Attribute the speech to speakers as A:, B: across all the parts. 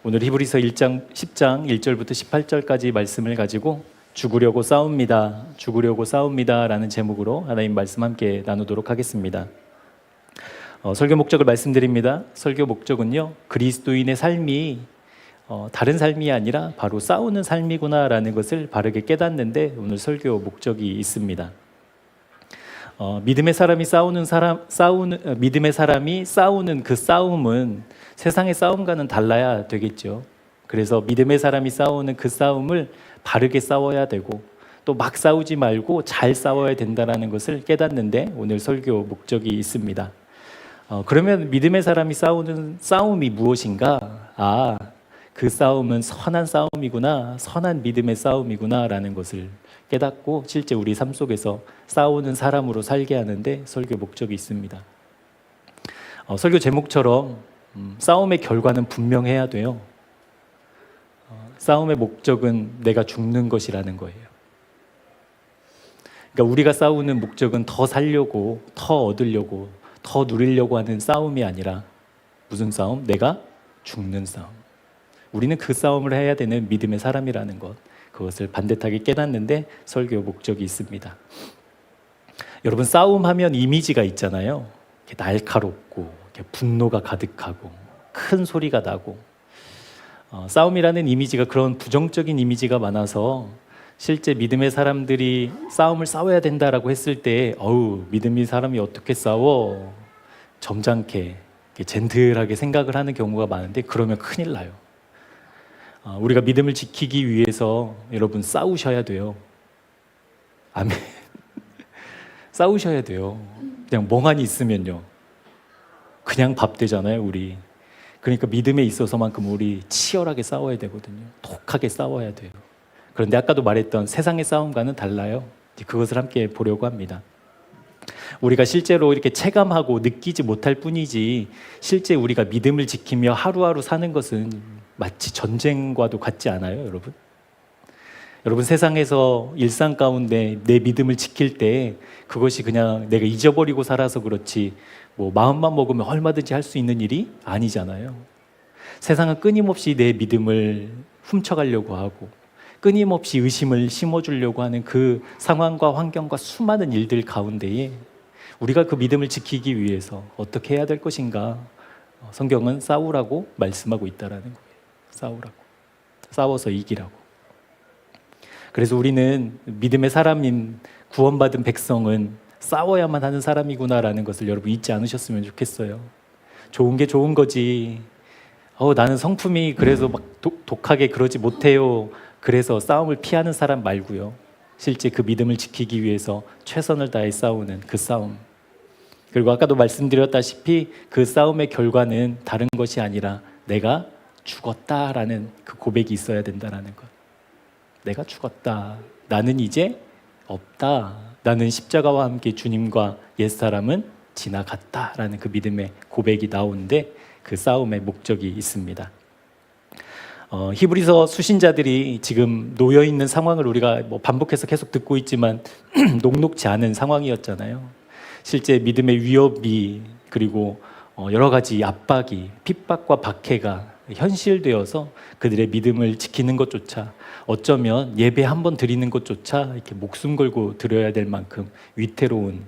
A: 오늘 히브리서 1장 10장 1절부터 18절까지 말씀을 가지고 죽으려고 싸웁니다. 죽으려고 싸웁니다. 라는 제목으로 하나님 말씀 함께 나누도록 하겠습니다. 설교 목적을 말씀드립니다. 설교 목적은요, 그리스도인의 삶이 다른 삶이 아니라 바로 싸우는 삶이구나 라는 것을 바르게 깨닫는데 오늘 설교 목적이 있습니다. 믿음의 사람이 믿음의 사람이 싸우는 그 싸움은 세상의 싸움과는 달라야 되겠죠. 그래서 믿음의 사람이 싸우는 그 싸움을 바르게 싸워야 되고 또 막 싸우지 말고 잘 싸워야 된다는 것을 깨닫는데 오늘 설교 목적이 있습니다. 그러면 믿음의 사람이 싸우는 싸움이 무엇인가? 그 싸움은 선한 싸움이구나, 선한 믿음의 싸움이구나 라는 것을 깨닫고 실제 우리 삶 속에서 싸우는 사람으로 살게 하는데 설교 목적이 있습니다. 설교 제목처럼 싸움의 결과는 분명해야 돼요. 싸움의 목적은 내가 죽는 것이라는 거예요. 그러니까 우리가 싸우는 목적은 더 살려고, 더 얻으려고, 더 누리려고 하는 싸움이 아니라 무슨 싸움? 내가 죽는 싸움. 우리는 그 싸움을 해야 되는 믿음의 사람이라는 것, 그것을 반듯하게 깨닫는데 설교 목적이 있습니다. 여러분, 싸움하면 이미지가 있잖아요. 이렇게 날카롭고 이렇게 분노가 가득하고 큰 소리가 나고 싸움이라는 이미지가 그런 부정적인 이미지가 많아서 실제 믿음의 사람들이 싸움을 싸워야 된다라고 했을 때 믿음의 사람이 어떻게 싸워? 점잖게 젠틀하게 생각을 하는 경우가 많은데 그러면 큰일 나요. 우리가 믿음을 지키기 위해서 여러분 싸우셔야 돼요. 아멘. 싸우셔야 돼요. 그냥 멍하니 있으면요, 그냥 밥 되잖아요, 우리. 그러니까 믿음에 있어서만큼 우리 치열하게 싸워야 되거든요. 독하게 싸워야 돼요. 그런데 아까도 말했던 세상의 싸움과는 달라요. 그것을 함께 보려고 합니다. 우리가 실제로 이렇게 체감하고 느끼지 못할 뿐이지 실제 우리가 믿음을 지키며 하루하루 사는 것은 마치 전쟁과도 같지 않아요, 여러분? 여러분, 세상에서 일상 가운데 내 믿음을 지킬 때 그것이 그냥 내가 잊어버리고 살아서 그렇지 마음만 먹으면 얼마든지 할 수 있는 일이 아니잖아요. 세상은 끊임없이 내 믿음을 훔쳐가려고 하고 끊임없이 의심을 심어주려고 하는 그 상황과 환경과 수많은 일들 가운데에 우리가 그 믿음을 지키기 위해서 어떻게 해야 될 것인가? 성경은 싸우라고 말씀하고 있다라는 거예요. 싸우라고. 싸워서 이기라고. 그래서 우리는 믿음의 사람인 구원받은 백성은 싸워야만 하는 사람이구나라는 것을 여러분 잊지 않으셨으면 좋겠어요. 좋은 게 좋은 거지. 나는 성품이 그래서 막 독하게 그러지 못해요. 그래서 싸움을 피하는 사람 말고요. 실제 그 믿음을 지키기 위해서 최선을 다해 싸우는 그 싸움. 그리고 아까도 말씀드렸다시피 그 싸움의 결과는 다른 것이 아니라 내가 죽었다라는 그 고백이 있어야 된다라는 것. 내가 죽었다. 나는 이제 없다. 나는 십자가와 함께 주님과 옛사람은 지나갔다라는 그 믿음의 고백이 나오는데 그 싸움의 목적이 있습니다. 히브리서 수신자들이 지금 놓여있는 상황을 우리가 반복해서 계속 듣고 있지만 녹록지 않은 상황이었잖아요. 실제 믿음의 위협이 그리고 여러 가지 압박이, 핍박과 박해가 현실되어서 그들의 믿음을 지키는 것조차, 어쩌면 예배 한 번 드리는 것조차 이렇게 목숨 걸고 드려야 될 만큼 위태로운,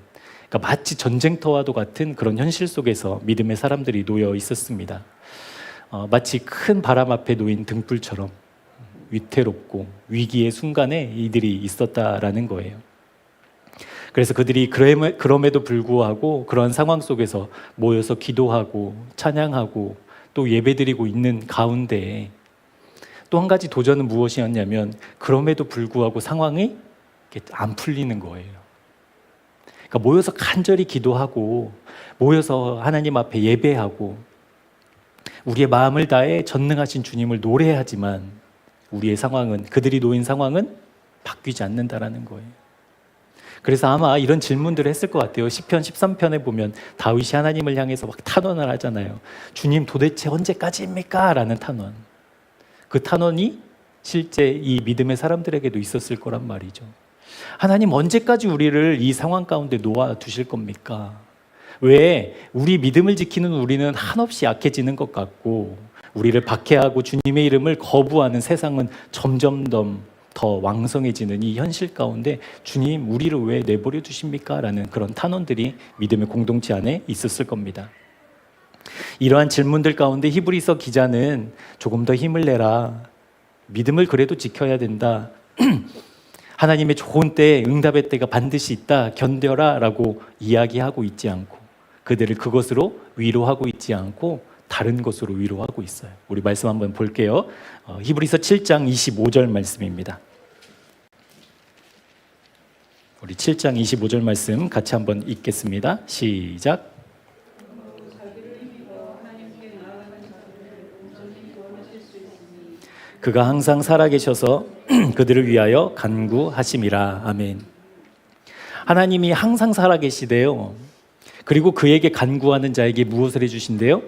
A: 그러니까 마치 전쟁터와도 같은 그런 현실 속에서 믿음의 사람들이 놓여 있었습니다. 마치 큰 바람 앞에 놓인 등불처럼 위태롭고 위기의 순간에 이들이 있었다라는 거예요. 그래서 그들이 그럼에도 불구하고 그러한 상황 속에서 모여서 기도하고 찬양하고 또 예배드리고 있는 가운데에 또 한 가지 도전은 무엇이었냐면 그럼에도 불구하고 상황이 안 풀리는 거예요. 그러니까 모여서 간절히 기도하고 모여서 하나님 앞에 예배하고 우리의 마음을 다해 전능하신 주님을 노래하지만 우리의 상황은, 그들이 놓인 상황은 바뀌지 않는다라는 거예요. 그래서 아마 이런 질문들을 했을 것 같아요. 시편 13편에 보면 다윗이 하나님을 향해서 막 탄원을 하잖아요. 주님, 도대체 언제까지입니까? 라는 탄원. 그 탄원이 실제 이 믿음의 사람들에게도 있었을 거란 말이죠. 하나님, 언제까지 우리를 이 상황 가운데 놓아두실 겁니까? 왜 우리 믿음을 지키는 우리는 한없이 약해지는 것 같고 우리를 박해하고 주님의 이름을 거부하는 세상은 점점 더 왕성해지는 이 현실 가운데 주님 우리를 왜 내버려 두십니까? 라는 그런 탄원들이 믿음의 공동체 안에 있었을 겁니다. 이러한 질문들 가운데 히브리서 기자는 조금 더 힘을 내라. 믿음을 그래도 지켜야 된다. 하나님의 좋은 때에 응답의 때가 반드시 있다. 견뎌라 라고 이야기하고 있지 않고 그들을 그것으로 위로하고 있지 않고 다른 것으로 위로하고 있어요. 우리 말씀 한번 볼게요. 히브리서 7장 25절 말씀입니다. 우리 7장 25절 말씀 같이 한번 읽겠습니다. 시작. 그가 항상 살아계셔서 그들을 위하여 간구하심이라. 아멘. 하나님이 항상 살아계시대요. 그리고 그에게 간구하는 자에게 무엇을 해주신대요?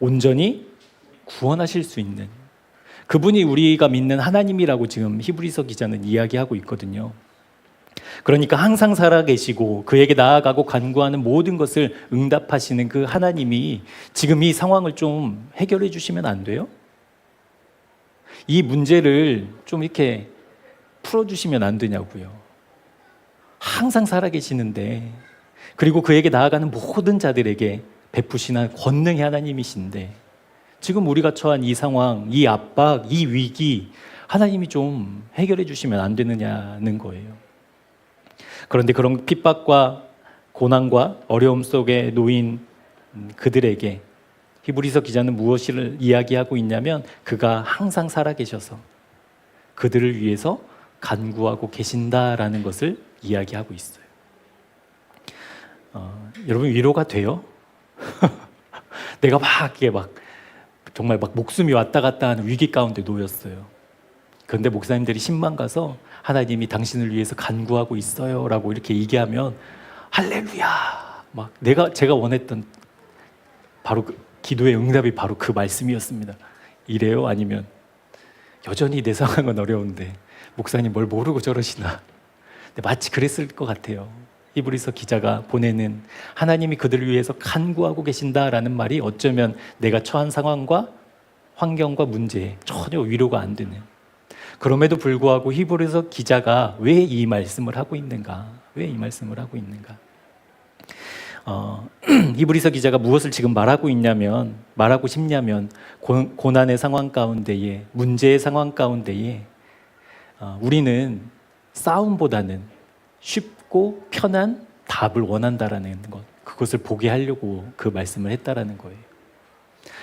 A: 온전히 구원하실 수 있는 그분이 우리가 믿는 하나님이라고 지금 히브리서 기자는 이야기하고 있거든요. 그러니까 항상 살아계시고 그에게 나아가고 간구하는 모든 것을 응답하시는 그 하나님이 지금 이 상황을 좀 해결해 주시면 안 돼요? 이 문제를 좀 이렇게 풀어주시면 안 되냐고요. 항상 살아계시는데 그리고 그에게 나아가는 모든 자들에게 베푸시는 권능의 하나님이신데 지금 우리가 처한 이 상황, 이 압박, 이 위기 하나님이 좀 해결해 주시면 안 되느냐는 거예요. 그런데 그런 핍박과 고난과 어려움 속에 놓인 그들에게 히브리서 기자는 무엇을 이야기하고 있냐면 그가 항상 살아계셔서 그들을 위해서 간구하고 계신다라는 것을 이야기하고 있어요. 여러분 위로가 돼요? 내가 정말 목숨이 왔다 갔다 하는 위기 가운데 놓였어요. 그런데 목사님들이 신방 가서 하나님이 당신을 위해서 간구하고 있어요 라고 이렇게 얘기하면 할렐루야 제가 원했던 바로 기도의 응답이 바로 그 말씀이었습니다. 이래요? 아니면 여전히 내 상황은 어려운데 목사님 뭘 모르고 저러시나. 근데 마치 그랬을 것 같아요. 히브리서 기자가 보내는 하나님이 그들을 위해서 간구하고 계신다라는 말이 어쩌면 내가 처한 상황과 환경과 문제에 전혀 위로가 안 되는, 그럼에도 불구하고 히브리서 기자가 왜 이 말씀을 하고 있는가? 왜 이 말씀을 하고 있는가? 히브리서 기자가 무엇을 지금 말하고 싶냐면 고난의 상황 가운데에, 문제의 상황 가운데에 우리는 싸움보다는 쉽고 편한 답을 원한다라는 것, 그것을 보게 하려고 그 말씀을 했다라는 거예요.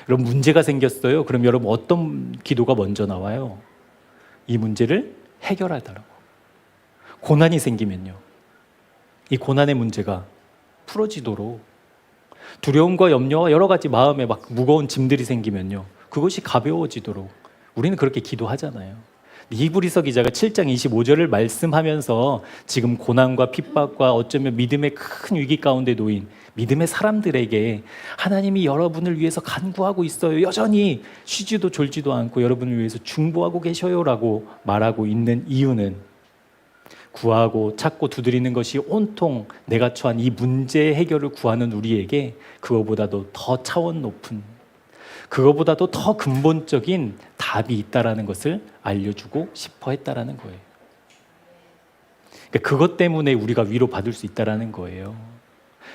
A: 여러분 문제가 생겼어요. 그럼 여러분 어떤 기도가 먼저 나와요? 이 문제를 해결하더라고. 고난이 생기면요, 이 고난의 문제가 풀어지도록, 두려움과 염려와 여러 가지 마음에 무거운 짐들이 생기면요, 그것이 가벼워지도록 우리는 그렇게 기도하잖아요. 히브리서 기자가 7장 25절을 말씀하면서 지금 고난과 핍박과 어쩌면 믿음의 큰 위기 가운데 놓인 믿음의 사람들에게 하나님이 여러분을 위해서 간구하고 있어요, 여전히 쉬지도 졸지도 않고 여러분을 위해서 중보하고 계셔요라고 말하고 있는 이유는, 구하고 찾고 두드리는 것이 온통 내가 처한 이 문제의 해결을 구하는 우리에게 그거보다도 더 차원 높은, 그거보다도 더 근본적인 답이 있다라는 것을 알려주고 싶어 했다라는 거예요. 그러니까 그것 때문에 우리가 위로받을 수 있다라는 거예요.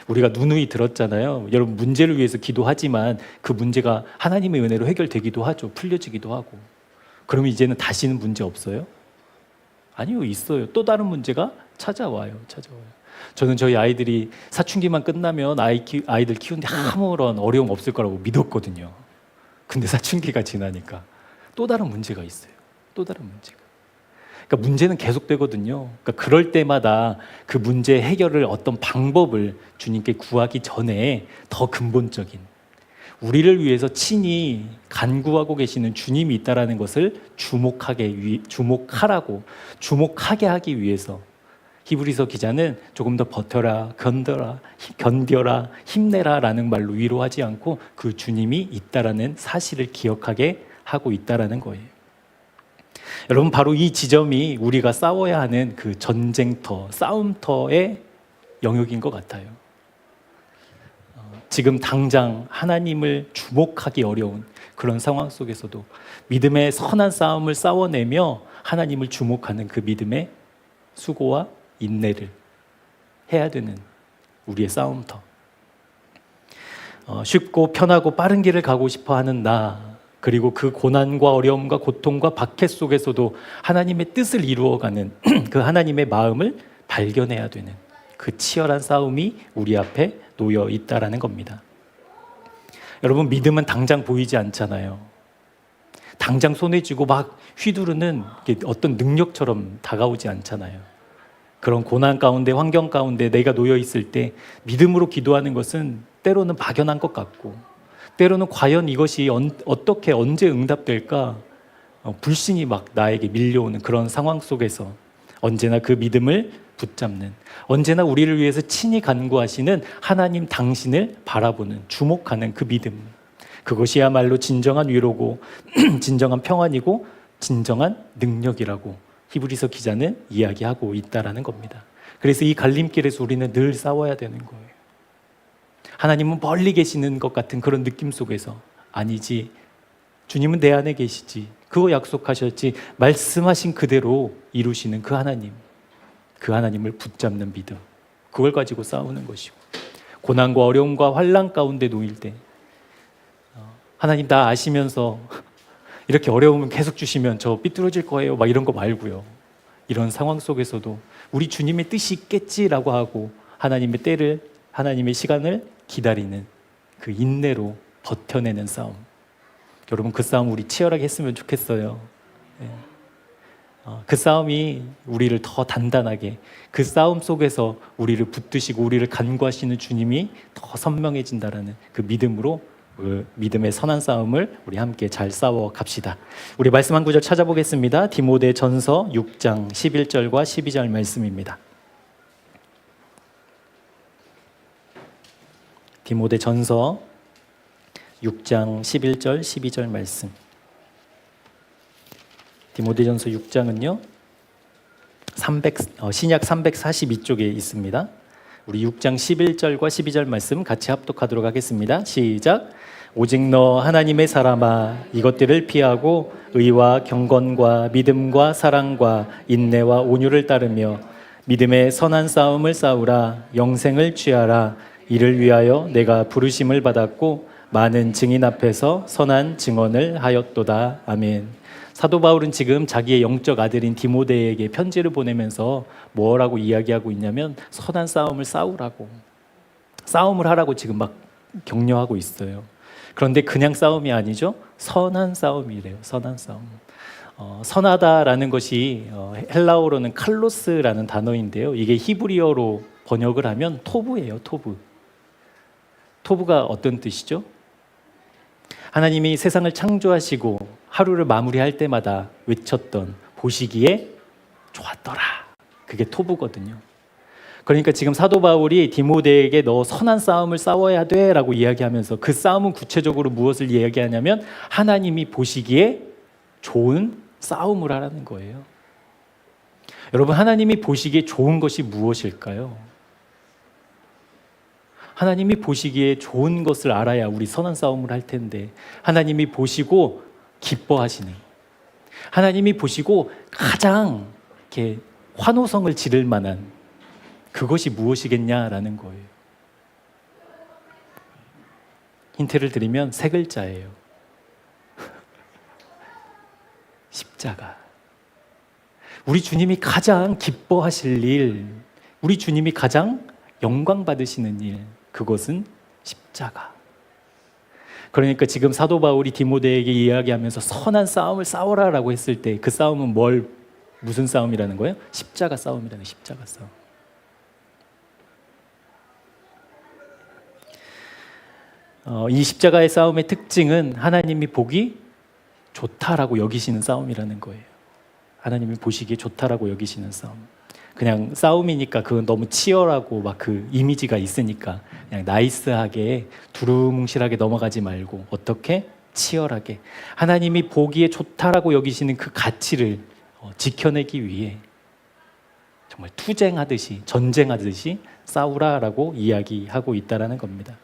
A: 우리가 누누이 들었잖아요. 여러분 문제를 위해서 기도하지만 그 문제가 하나님의 은혜로 해결되기도 하죠. 풀려지기도 하고. 그럼 이제는 다시는 문제 없어요? 아니요, 있어요. 또 다른 문제가 찾아와요. 저는 저희 아이들이 사춘기만 끝나면 아이들 키우는데 아무런 어려움 없을 거라고 믿었거든요. 근데 사춘기가 지나니까 또 다른 문제가 있어요. 또 다른 문제가. 그러니까 문제는 계속되거든요. 그러니까 그럴 때마다 그 문제 해결을 어떤 방법을 주님께 구하기 전에 더 근본적인, 우리를 위해서 친히 간구하고 계시는 주님이 있다라는 것을 주목하게 하기 위해서 히브리서 기자는 조금 더 버텨라, 견뎌라, 힘내라 라는 말로 위로하지 않고 그 주님이 있다라는 사실을 기억하게 하고 있다라는 거예요. 여러분 바로 이 지점이 우리가 싸워야 하는 그 전쟁터, 싸움터의 영역인 것 같아요. 지금 당장 하나님을 주목하기 어려운, 그런 상황 속에서도 믿음의 선한 싸움을 싸워내며 하나님을 주목하는 그 믿음의 수고와 인내를 해야 되는 우리의 싸움터. 쉽고 편하고 빠른 길을 가고 싶어 하는 나, 그리고 그 고난과 어려움과 고통과 박해 속에서도 하나님의 뜻을 이루어가는 그 하나님의 마음을 발견해야 되는 그 치열한 싸움이 우리 앞에 놓여 있다라는 겁니다. 여러분, 믿음은 당장 보이지 않잖아요. 당장 손에 쥐고 막 휘두르는 어떤 능력처럼 다가오지 않잖아요. 그런 고난 가운데, 환경 가운데 내가 놓여 있을 때 믿음으로 기도하는 것은 때로는 막연한 것 같고, 때로는 과연 이것이 어떻게 언제 응답될까 불신이 막 나에게 밀려오는 그런 상황 속에서 언제나 그 믿음을 붙잡는, 언제나 우리를 위해서 친히 간구하시는 하나님 당신을 바라보는, 주목하는 그 믿음, 그것이야말로 진정한 위로고 진정한 평안이고 진정한 능력이라고 히브리서 기자는 이야기하고 있다라는 겁니다. 그래서 이 갈림길에서 우리는 늘 싸워야 되는 거예요. 하나님은 멀리 계시는 것 같은 그런 느낌 속에서, 아니지, 주님은 내 안에 계시지, 그거 약속하셨지, 말씀하신 그대로 이루시는 그 하나님, 그 하나님을 붙잡는 믿음, 그걸 가지고 싸우는 것이고, 고난과 어려움과 환난 가운데 놓일 때 하나님 나 아시면서 이렇게 어려움을 계속 주시면 저 삐뚤어질 거예요 막 이런 거 말고요, 이런 상황 속에서도 우리 주님의 뜻이 있겠지라고 하고 하나님의 때를, 하나님의 시간을 기다리는 그 인내로 버텨내는 싸움. 여러분, 그 싸움 우리 치열하게 했으면 좋겠어요. 그 싸움이 우리를 더 단단하게, 그 싸움 속에서 우리를 붙드시고 우리를 간구하시는 주님이 더 선명해진다라는 그 믿음으로, 그 믿음의 선한 싸움을 우리 함께 잘 싸워 갑시다. 우리 말씀 한 구절 찾아보겠습니다. 디모데전서 6장 11절과 12절 말씀입니다. 디모데전서 6장 11절 12절 말씀. 디모데전서 6장은요 신약 342쪽에 있습니다. 우리 6장 11절과 12절 말씀 같이 합독하도록 하겠습니다. 시작. 오직 너 하나님의 사람아, 이것들을 피하고 의와 경건과 믿음과 사랑과 인내와 온유를 따르며 믿음의 선한 싸움을 싸우라. 영생을 취하라. 이를 위하여 내가 부르심을 받았고 많은 증인 앞에서 선한 증언을 하였도다. 아멘. 사도 바울은 지금 자기의 영적 아들인 디모데에게 편지를 보내면서 뭐라고 이야기하고 있냐면, 선한 싸움을 싸우라고, 싸움을 하라고 지금 막 격려하고 있어요. 그런데 그냥 싸움이 아니죠. 선한 싸움이래요. 선한 싸움. 선하다라는 것이 헬라어로는 칼로스라는 단어인데요, 이게 히브리어로 번역을 하면 토부예요. 토부. 토부가 어떤 뜻이죠? 하나님이 세상을 창조하시고 하루를 마무리할 때마다 외쳤던 보시기에 좋았더라, 그게 토부거든요. 그러니까 지금 사도 바울이 디모데에게 너 선한 싸움을 싸워야 돼 라고 이야기하면서, 그 싸움은 구체적으로 무엇을 이야기하냐면 하나님이 보시기에 좋은 싸움을 하라는 거예요. 여러분, 하나님이 보시기에 좋은 것이 무엇일까요? 하나님이 보시기에 좋은 것을 알아야 우리 선한 싸움을 할 텐데, 하나님이 보시고 기뻐하시는, 하나님이 보시고 가장 이렇게 환호성을 지를 만한 그것이 무엇이겠냐라는 거예요. 힌트를 드리면 세 글자예요. 십자가. 우리 주님이 가장 기뻐하실 일, 우리 주님이 가장 영광 받으시는 일, 그것은 십자가. 그러니까 지금 사도 바울이 디모데에게 이야기하면서 선한 싸움을 싸워라라고 했을 때 그 싸움은 무슨 싸움이라는 거예요? 십자가 싸움이라는, 십자가 싸움. 이 십자가의 싸움의 특징은 하나님이 보기 좋다라고 여기시는 싸움이라는 거예요. 하나님이 보시기에 좋다라고 여기시는 싸움. 그냥 싸움이니까 그건 너무 치열하고 막 그 이미지가 있으니까 그냥 나이스하게 두루뭉실하게 넘어가지 말고, 어떻게? 치열하게 하나님이 보기에 좋다라고 여기시는 그 가치를 지켜내기 위해 정말 투쟁하듯이, 전쟁하듯이 싸우라라고 이야기하고 있다라는 겁니다.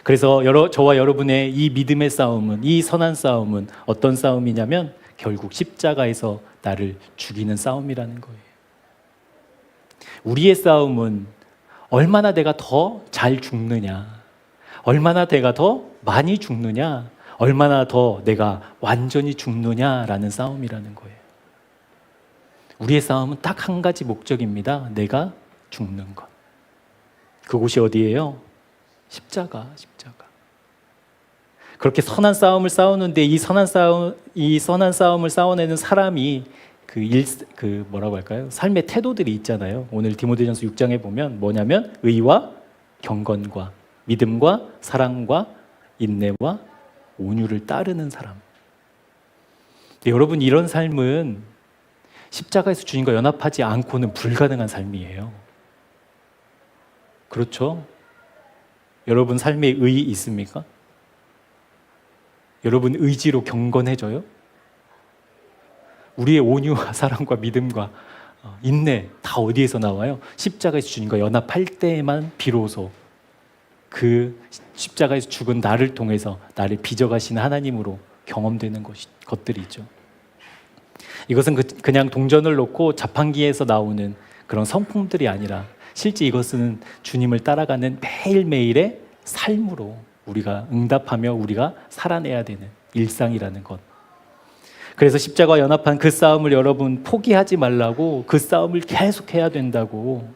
A: 그래서 저와 여러분의 이 믿음의 싸움은, 이 선한 싸움은 어떤 싸움이냐면 결국 십자가에서 나를 죽이는 싸움이라는 거예요. 우리의 싸움은 얼마나 내가 더 잘 죽느냐, 얼마나 내가 더 많이 죽느냐, 얼마나 더 내가 완전히 죽느냐라는 싸움이라는 거예요. 우리의 싸움은 딱 한 가지 목적입니다. 내가 죽는 것. 그곳이 어디예요? 십자가. 그렇게 선한 싸움을 싸우는데 이 선한 싸움을 싸워내는 사람이 뭐라고 할까요? 삶의 태도들이 있잖아요. 오늘 디모데전서 6장에 보면 뭐냐면 의와 경건과 믿음과 사랑과 인내와 온유를 따르는 사람. 여러분, 이런 삶은 십자가에서 주님과 연합하지 않고는 불가능한 삶이에요. 그렇죠? 여러분 삶에 의 있습니까? 여러분 의지로 경건해져요? 우리의 온유와 사랑과 믿음과 인내 다 어디에서 나와요? 십자가에서 주님과 연합할 때에만 비로소 그 십자가에서 죽은 나를 통해서 나를 빚어가시는 하나님으로 경험되는 것들이죠. 이것은 그냥 동전을 놓고 자판기에서 나오는 그런 성품들이 아니라 실제 이것은 주님을 따라가는 매일매일의 삶으로 우리가 응답하며 우리가 살아내야 되는 일상이라는 것. 그래서 십자가와 연합한 그 싸움을 여러분 포기하지 말라고, 그 싸움을 계속해야 된다고.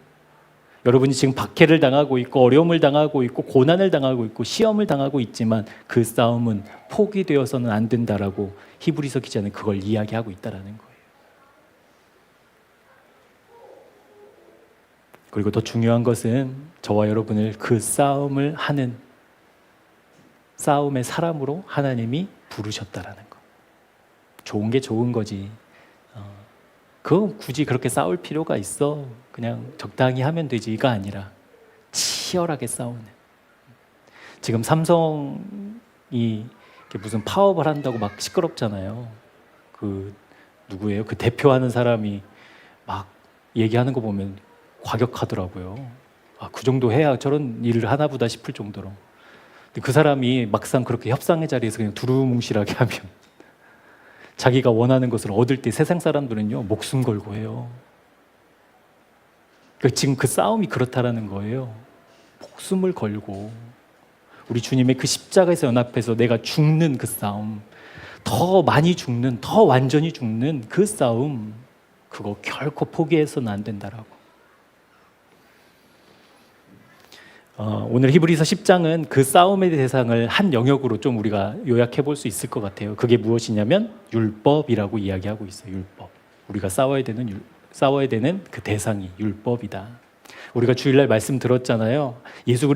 A: 여러분이 지금 박해를 당하고 있고 어려움을 당하고 있고 고난을 당하고 있고 시험을 당하고 있지만 그 싸움은 포기되어서는 안 된다라고 히브리서 기자는 그걸 이야기하고 있다라는 거예요. 그리고 더 중요한 것은 저와 여러분을 그 싸움을 하는 싸움의 사람으로 하나님이 부르셨다라는 거. 좋은 게 좋은 거지. 그거 굳이 그렇게 싸울 필요가 있어. 그냥 적당히 하면 되지가 아니라 치열하게 싸우는. 지금 삼성이 무슨 파업을 한다고 막 시끄럽잖아요. 누구예요? 그 대표하는 사람이 막 얘기하는 거 보면 과격하더라고요. 그 정도 해야 저런 일을 하나 보다 싶을 정도로. 근데 그 사람이 막상 그렇게 협상의 자리에서 그냥 두루뭉실하게 하면 자기가 원하는 것을 얻을 때 세상 사람들은요 목숨 걸고 해요. 그러니까 지금 그 싸움이 그렇다라는 거예요. 목숨을 걸고 우리 주님의 그 십자가에서 연합해서 내가 죽는 그 싸움, 더 많이 죽는, 더 완전히 죽는 그 싸움, 그거 결코 포기해서는 안 된다라고. 오늘 히브리서 10장은 그 싸움의 대상을 한 영역으로 좀 우리가 요약해 볼 수 있을 것 같아요. 그게 무엇이냐면 율법이라고 이야기하고 있어요. 율법. 우리가 싸워야 되는 그 대상이 율법이다. 우리가 주일날 말씀 들었잖아요. 예수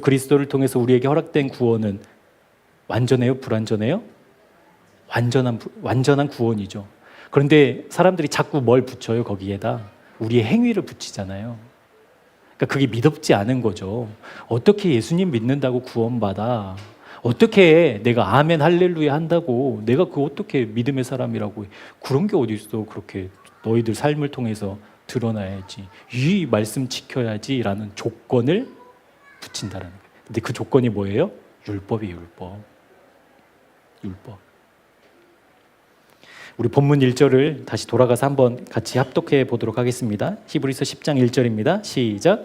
A: 그리스도를 통해서 우리에게 허락된 구원은 완전해요? 불완전해요? 완전한 구원이죠. 그런데 사람들이 자꾸 뭘 붙여요? 거기에다 우리의 행위를 붙이잖아요. 그러니까 그게 믿음지 않은 거죠. 어떻게 예수님 믿는다고 구원받아? 어떻게 내가 아멘 할렐루야 한다고 내가 그 어떻게 믿음의 사람이라고 해? 그런 게 어디 있어? 그렇게 너희들 삶을 통해서 드러나야지, 이 말씀 지켜야지 라는 조건을 붙인다는 거예요. 근데 그 조건이 뭐예요? 율법이에요. 율법. 우리 본문 1절을 다시 돌아가서 한번 같이 합독해 보도록 하겠습니다. 히브리서 10장 1절입니다. 시작.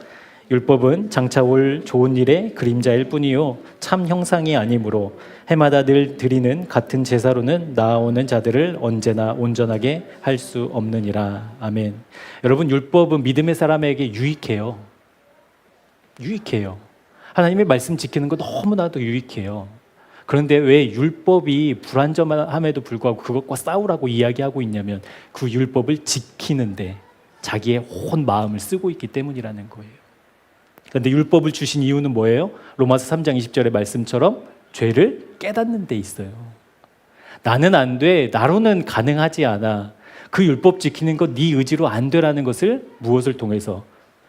A: 율법은 장차 올 좋은 일의 그림자일 뿐이요 참 형상이 아니므로 해마다 늘 드리는 같은 제사로는 나아오는 자들을 언제나 온전하게 할 수 없느니라. 아멘. 여러분, 율법은 믿음의 사람에게 유익해요. 하나님의 말씀 지키는 거 너무나도 유익해요. 그런데 왜 율법이 불완전함에도 불구하고 그것과 싸우라고 이야기하고 있냐면 그 율법을 지키는데 자기의 온 마음을 쓰고 있기 때문이라는 거예요. 그런데 율법을 주신 이유는 뭐예요? 로마서 3장 20절의 말씀처럼 죄를 깨닫는 데 있어요. 나는 안 돼, 나로는 가능하지 않아. 그 율법 지키는 것 네 의지로 안 되라는 것을 무엇을 통해서?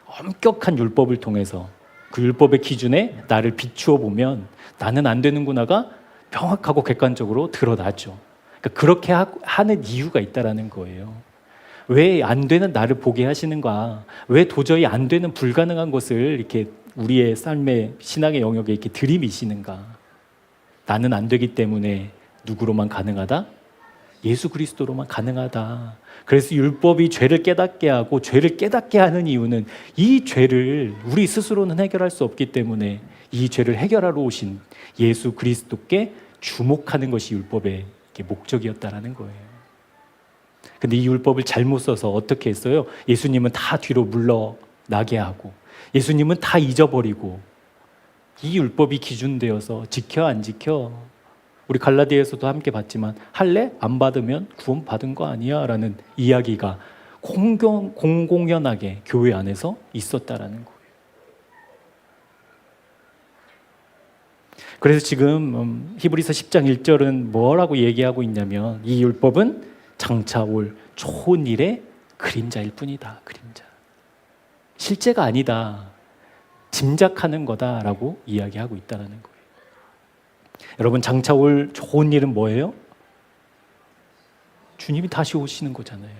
A: 엄격한 율법을 통해서 그 율법의 기준에 나를 비추어 보면 나는 안 되는구나가 명확하고 객관적으로 드러나죠. 그러니까 그렇게 하는 이유가 있다라는 거예요. 왜 안 되는 나를 보게 하시는가? 왜 도저히 안 되는 불가능한 것을 이렇게 우리의 삶의 신앙의 영역에 이렇게 들이미시는가? 나는 안 되기 때문에 누구로만 가능하다? 예수 그리스도로만 가능하다. 그래서 율법이 죄를 깨닫게 하고, 죄를 깨닫게 하는 이유는 이 죄를 우리 스스로는 해결할 수 없기 때문에 이 죄를 해결하러 오신 예수 그리스도께 주목하는 것이 율법의 목적이었다라는 거예요. 근데 이 율법을 잘못 써서 어떻게 했어요? 예수님은 다 뒤로 물러나게 하고, 예수님은 다 잊어버리고, 이 율법이 기준되어서 지켜 안 지켜? 우리 갈라디아에서도 함께 봤지만 할례 안 받으면 구원 받은 거 아니야? 라는 이야기가 공공연하게 교회 안에서 있었다라는 거예요. 그래서 지금 히브리서 10장 1절은 뭐라고 얘기하고 있냐면, 이 율법은 장차 올 좋은 일의 그림자일 뿐이다. 그림자. 실제가 아니다. 짐작하는 거다라고 이야기하고 있다는 거예요. 여러분, 장차 올 좋은 일은 뭐예요? 주님이 다시 오시는 거잖아요.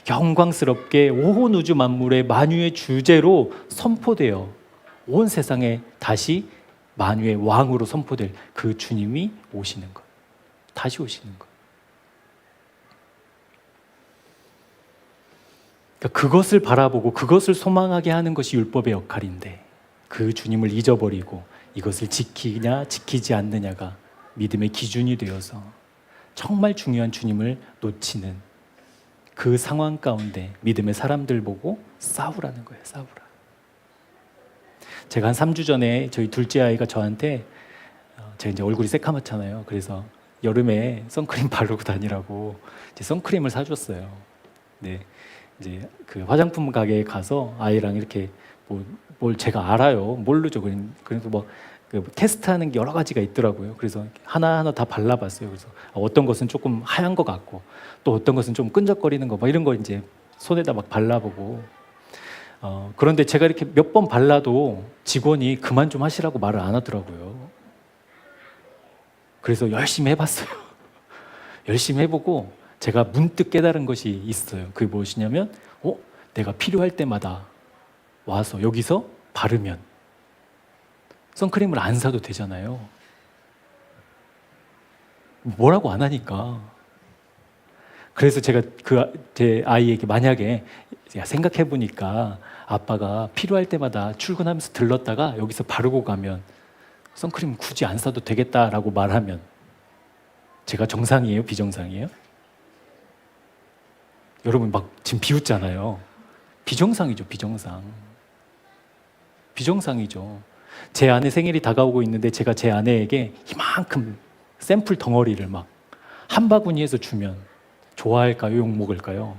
A: 영광스럽게 온 우주 만물의 만유의 주제로 선포되어 온 세상에 다시 만유의 왕으로 선포될 그 주님이 오시는 것. 다시 오시는 것. 그러니까 그것을 바라보고 그것을 소망하게 하는 것이 율법의 역할인데, 그 주님을 잊어버리고 이것을 지키냐 지키지 않느냐가 믿음의 기준이 되어서 정말 중요한 주님을 놓치는 그 상황 가운데 믿음의 사람들 보고 싸우라는 거예요. 싸우라. 제가 한 3주 전에 저희 둘째 아이가 저한테, 제가 이제 얼굴이 새카맣잖아요. 그래서 여름에 선크림 바르고 다니라고 이제 선크림을 사줬어요. 네, 이제 그 화장품 가게에 가서 아이랑 이렇게 뭘 제가 알아요. 모르죠. 그래서 그 테스트하는 게 여러 가지가 있더라고요. 그래서 하나하나 다 발라봤어요. 그래서 어떤 것은 조금 하얀 것 같고, 또 어떤 것은 좀 끈적거리는 거, 막 이런 거 이제 손에다 막 발라보고. 그런데 제가 이렇게 몇 번 발라도 직원이 그만 좀 하시라고 말을 안 하더라고요. 그래서 열심히 해봤어요. 열심히 해보고 제가 문득 깨달은 것이 있어요. 그게 무엇이냐면, 내가 필요할 때마다 와서 여기서 바르면 선크림을 안 사도 되잖아요. 뭐라고 안 하니까. 그래서 제가 제 아이에게, 만약에 생각해 보니까 아빠가 필요할 때마다 출근하면서 들렀다가 여기서 바르고 가면 선크림 굳이 안 사도 되겠다라고 말하면 제가 정상이에요? 비정상이에요? 여러분 막 지금 비웃잖아요. 비정상이죠. 비정상이죠. 제 아내 생일이 다가오고 있는데 제가 제 아내에게 이만큼 샘플 덩어리를 막 한 바구니에서 주면 좋아할까요? 욕먹을까요?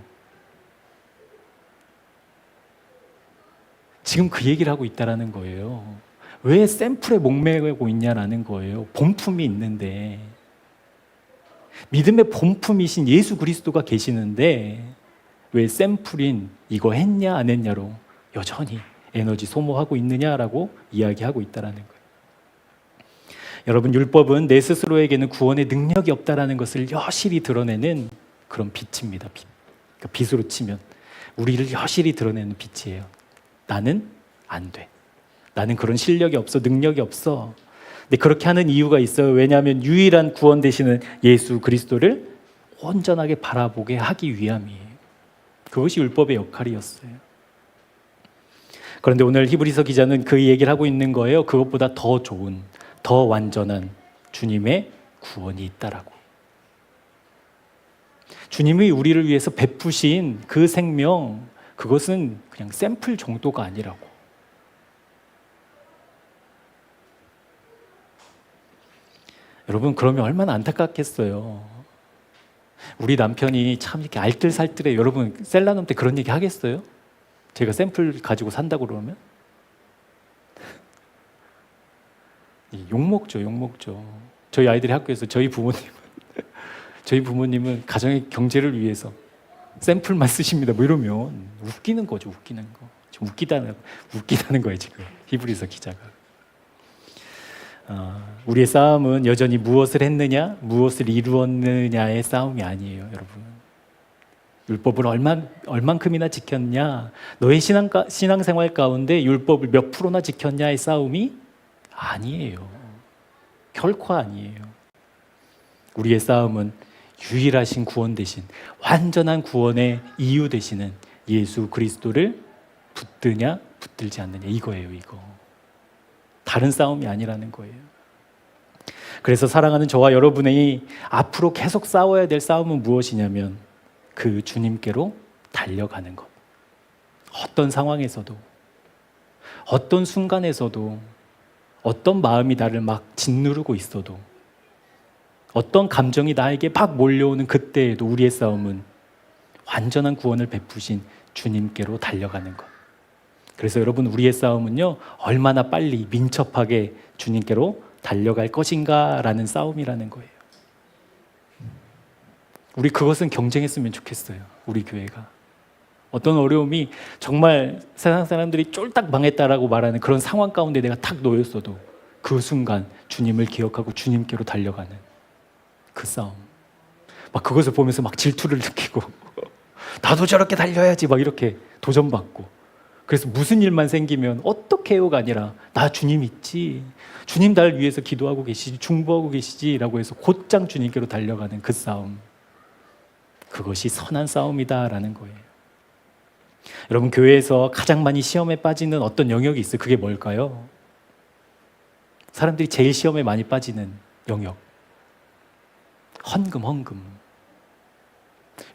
A: 지금 그 얘기를 하고 있다라는 거예요. 왜 샘플에 목매고 있냐라는 거예요. 본품이 있는데, 믿음의 본품이신 예수 그리스도가 계시는데 왜 샘플인 이거 했냐 안 했냐로 여전히 에너지 소모하고 있느냐라고 이야기하고 있다라는 거예요. 여러분, 율법은 내 스스로에게는 구원의 능력이 없다라는 것을 여실히 드러내는 그런 빛입니다. 그러니까 빛으로 치면 우리를 여실히 드러내는 빛이에요. 나는 안 돼. 나는 그런 실력이 없어, 능력이 없어. 근데 그렇게 하는 이유가 있어요. 왜냐하면 유일한 구원 되시는 예수 그리스도를 온전하게 바라보게 하기 위함이에요. 그것이 율법의 역할이었어요. 그런데 오늘 히브리서 기자는 그 얘기를 하고 있는 거예요. 그것보다 더 좋은, 더 완전한 주님의 구원이 있다라고. 주님이 우리를 위해서 베푸신 그 생명, 그것은 그냥 샘플 정도가 아니라고. 여러분, 그러면 얼마나 안타깝겠어요. 우리 남편이 참 이렇게 알뜰살뜰해. 여러분, 셀라놈 때 그런 얘기 하겠어요? 제가 샘플 가지고 산다고 그러면? 욕먹죠. 저희 아이들이 학교에서 저희 부모님은 가정의 경제를 위해서 샘플만 쓰십니다. 뭐 이러면 웃기는 거죠. 웃기는 거. 지금 웃기다는 거예요. 지금 히브리서 기자가. 우리의 싸움은 여전히 무엇을 했느냐, 무엇을 이루었느냐의 싸움이 아니에요, 여러분. 율법을 얼만큼이나 지켰냐? 너의 신앙생활 가운데 율법을 몇 프로나 지켰냐의 싸움이 아니에요. 결코 아니에요. 우리의 싸움은 유일하신 구원 대신 완전한 구원의 이유 되시는 예수 그리스도를 붙드냐 붙들지 않느냐 이거예요. 이거. 다른 싸움이 아니라는 거예요. 그래서 사랑하는 저와 여러분이 앞으로 계속 싸워야 될 싸움은 무엇이냐면 그 주님께로 달려가는 것. 어떤 상황에서도, 어떤 순간에서도, 어떤 마음이 나를 막 짓누르고 있어도, 어떤 감정이 나에게 막 몰려오는 그때에도 우리의 싸움은 완전한 구원을 베푸신 주님께로 달려가는 것. 그래서 여러분, 우리의 싸움은요, 얼마나 빨리 민첩하게 주님께로 달려갈 것인가 라는 싸움이라는 거예요. 우리 그것은 경쟁했으면 좋겠어요. 우리 교회가. 어떤 어려움이 정말 세상 사람들이 쫄딱 망했다라고 말하는 그런 상황 가운데 내가 탁 놓였어도 그 순간 주님을 기억하고 주님께로 달려가는 그 싸움. 막 그것을 보면서 막 질투를 느끼고 나도 저렇게 달려야지 막 이렇게 도전받고, 그래서 무슨 일만 생기면 어떻게 해요가 아니라 나 주님 있지, 주님 나를 위해서 기도하고 계시지, 중보하고 계시지 라고 해서 곧장 주님께로 달려가는 그 싸움. 그것이 선한 싸움이다라는 거예요. 여러분, 교회에서 가장 많이 시험에 빠지는 어떤 영역이 있어요. 그게 뭘까요? 사람들이 제일 시험에 많이 빠지는 영역. 헌금.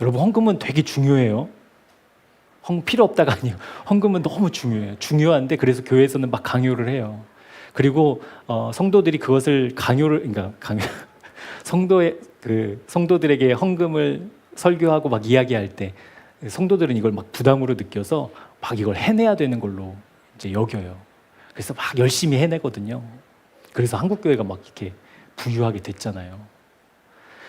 A: 여러분, 헌금은 되게 중요해요. 헌금 필요 없다가 아니에요. 헌금은 너무 중요해요. 중요한데 그래서 교회에서는 막 강요를 해요. 그리고 성도들이 그것을 성도들에게 헌금을 설교하고 막 이야기할 때 성도들은 이걸 막 부담으로 느껴서 막 이걸 해내야 되는 걸로 이제 여겨요. 그래서 막 열심히 해내거든요. 그래서 한국교회가 막 이렇게 부유하게 됐잖아요.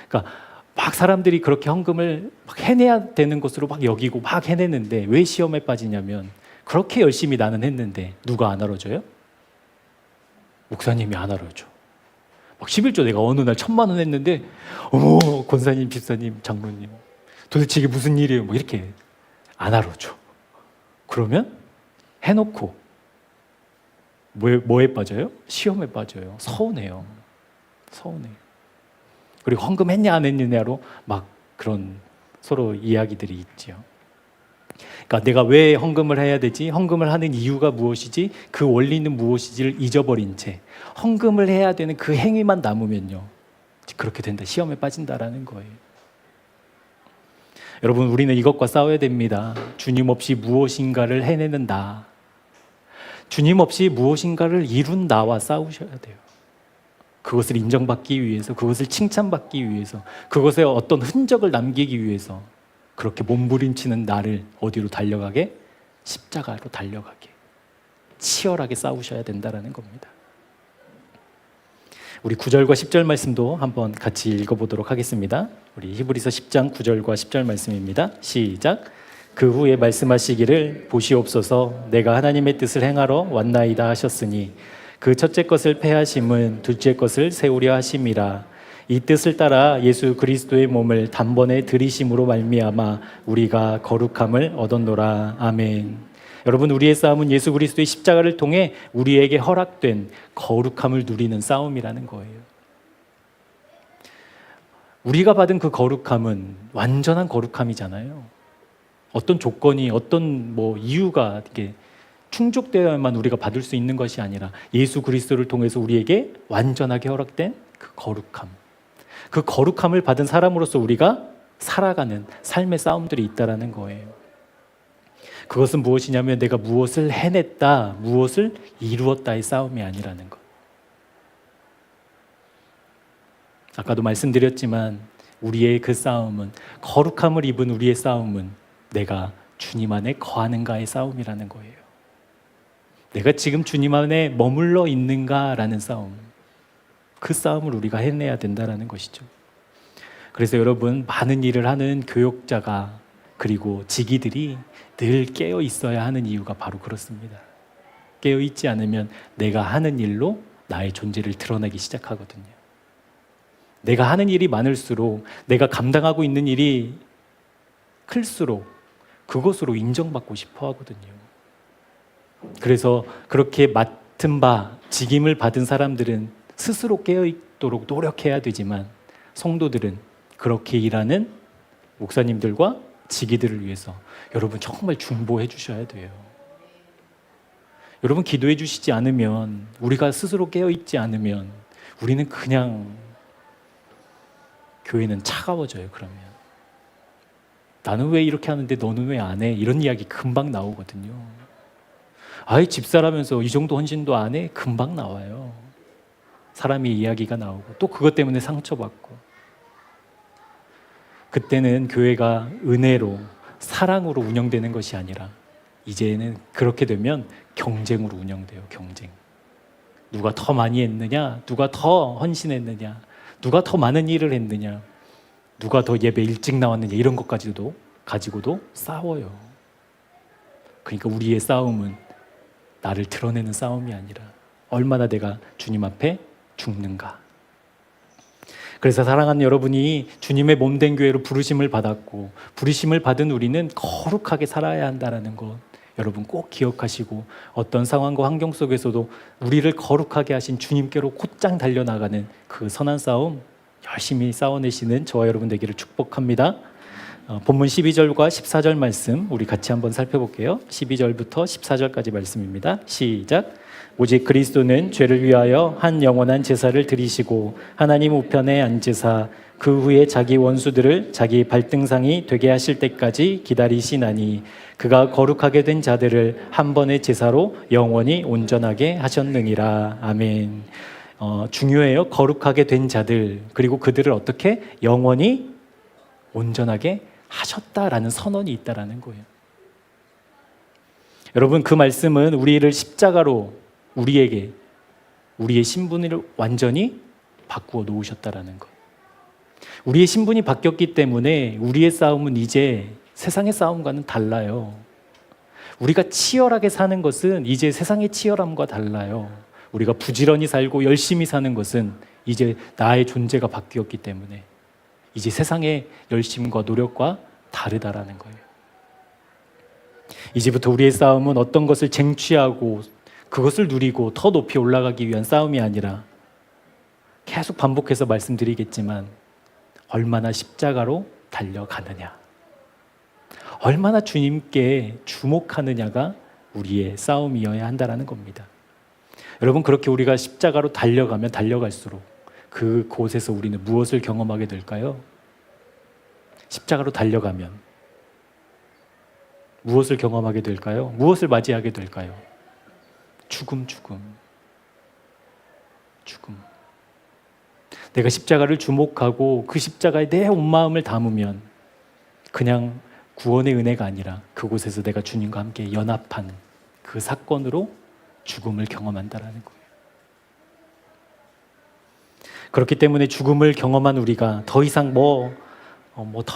A: 그러니까 막 사람들이 그렇게 헌금을 막 해내야 되는 것으로 막 여기고 막 해내는데 왜 시험에 빠지냐면 그렇게 열심히 나는 했는데 누가 안 알아줘요? 목사님이 안 알아줘. 막 11조 내가 어느 날 1,000만 원 했는데 어머, 권사님, 집사님, 장로님 도대체 이게 무슨 일이에요? 뭐 이렇게 안 알아줘. 그러면 해놓고 뭐에 빠져요? 시험에 빠져요. 서운해요. 그리고 헌금했냐 안 했느냐로 막 그런 서로 이야기들이 있죠. 그러니까 내가 왜 헌금을 해야 되지? 헌금을 하는 이유가 무엇이지? 그 원리는 무엇이지를 잊어버린 채 헌금을 해야 되는 그 행위만 남으면요, 그렇게 된다. 시험에 빠진다라는 거예요. 여러분, 우리는 이것과 싸워야 됩니다. 주님 없이 무엇인가를 해내는 나, 주님 없이 무엇인가를 이룬 나와 싸우셔야 돼요. 그것을 인정받기 위해서, 그것을 칭찬받기 위해서, 그것에 어떤 흔적을 남기기 위해서 그렇게 몸부림치는 나를 어디로 달려가게? 십자가로 달려가게 치열하게 싸우셔야 된다는 겁니다. 우리 9절과 10절 말씀도 한번 같이 읽어보도록 하겠습니다. 우리 히브리서 10장 9절과 10절 말씀입니다. 시작. 그 후에 말씀하시기를 보시옵소서 내가 하나님의 뜻을 행하러 왔나이다 하셨으니 그 첫째 것을 패하심은 둘째 것을 세우려 하심이라. 이 뜻을 따라 예수 그리스도의 몸을 단번에 들이심으로 말미암아 우리가 거룩함을 얻었노라. 아멘. 여러분, 우리의 싸움은 예수 그리스도의 십자가를 통해 우리에게 허락된 거룩함을 누리는 싸움이라는 거예요. 우리가 받은 그 거룩함은 완전한 거룩함이잖아요. 어떤 조건이, 어떤 이유가 이렇게 충족되어야만 우리가 받을 수 있는 것이 아니라 예수 그리스도를 통해서 우리에게 완전하게 허락된 그 거룩함, 그 거룩함을 받은 사람으로서 우리가 살아가는 삶의 싸움들이 있다라는 거예요. 그것은 무엇이냐면 내가 무엇을 해냈다, 무엇을 이루었다의 싸움이 아니라는 것. 아까도 말씀드렸지만 우리의 그 싸움은, 거룩함을 입은 우리의 싸움은 내가 주님 안에 거하는가의 싸움이라는 거예요. 내가 지금 주님 안에 머물러 있는가라는 싸움, 그 싸움을 우리가 해내야 된다는 것이죠. 그래서 여러분, 많은 일을 하는 교역자가 그리고 직위들이 늘 깨어 있어야 하는 이유가 바로 그렇습니다. 깨어 있지 않으면 내가 하는 일로 나의 존재를 드러내기 시작하거든요. 내가 하는 일이 많을수록, 내가 감당하고 있는 일이 클수록 그것으로 인정받고 싶어 하거든요. 그래서 그렇게 맡은 바, 직임을 받은 사람들은 스스로 깨어있도록 노력해야 되지만 성도들은 그렇게 일하는 목사님들과 직위들을 위해서 여러분 정말 중보해 주셔야 돼요. 여러분 기도해 주시지 않으면, 우리가 스스로 깨어있지 않으면 우리는 그냥, 교회는 차가워져요. 그러면 나는 왜 이렇게 하는데 너는 왜 안 해? 이런 이야기 금방 나오거든요. 아이, 집사라면서 이 정도 헌신도 안 해? 금방 나와요. 사람의 이야기가 나오고 또 그것 때문에 상처받고. 그때는 교회가 은혜로, 사랑으로 운영되는 것이 아니라 이제는 그렇게 되면 경쟁으로 운영돼요. 경쟁. 누가 더 많이 했느냐, 누가 더 헌신했느냐, 누가 더 많은 일을 했느냐, 누가 더 예배 일찍 나왔느냐, 이런 것까지도 가지고도 싸워요. 그러니까 우리의 싸움은 나를 드러내는 싸움이 아니라 얼마나 내가 주님 앞에 죽는가. 그래서 사랑하는 여러분이 주님의 몸된 교회로 부르심을 받았고, 부르심을 받은 우리는 거룩하게 살아야 한다는 것 여러분 꼭 기억하시고, 어떤 상황과 환경 속에서도 우리를 거룩하게 하신 주님께로 곧장 달려나가는 그 선한 싸움 열심히 싸워내시는 저와 여러분 되기를 축복합니다. 본문 12절과 14절 말씀 우리 같이 한번 살펴볼게요. 12절부터 14절까지 말씀입니다. 시작. 오직 그리스도는 죄를 위하여 한 영원한 제사를 드리시고 하나님 우편에 앉으사 그 후에 자기 원수들을 자기 발등상이 되게 하실 때까지 기다리시나니 그가 거룩하게 된 자들을 한 번의 제사로 영원히 온전하게 하셨느니라. 아멘. 중요해요. 거룩하게 된 자들, 그리고 그들을 어떻게 영원히 온전하게 하셨다라는 선언이 있다라는 거예요. 여러분, 그 말씀은 우리를 십자가로 우리에게 우리의 신분을 완전히 바꾸어 놓으셨다라는 것. 우리의 신분이 바뀌었기 때문에 우리의 싸움은 이제 세상의 싸움과는 달라요. 우리가 치열하게 사는 것은 이제 세상의 치열함과 달라요. 우리가 부지런히 살고 열심히 사는 것은 이제 나의 존재가 바뀌었기 때문에 이제 세상의 열심과 노력과 다르다라는 거예요. 이제부터 우리의 싸움은 어떤 것을 쟁취하고 그것을 누리고 더 높이 올라가기 위한 싸움이 아니라, 계속 반복해서 말씀드리겠지만, 얼마나 십자가로 달려가느냐, 얼마나 주님께 주목하느냐가 우리의 싸움이어야 한다는 겁니다. 여러분, 그렇게 우리가 십자가로 달려가면 달려갈수록 그곳에서 우리는 무엇을 경험하게 될까요? 십자가로 달려가면 무엇을 경험하게 될까요? 무엇을 맞이하게 될까요? 죽음. 내가 십자가를 주목하고 그 십자가에 내 온 마음을 담으면 그냥 구원의 은혜가 아니라 그곳에서 내가 주님과 함께 연합한 그 사건으로 죽음을 경험한다라는 거예요. 그렇기 때문에 죽음을 경험한 우리가 더 이상 더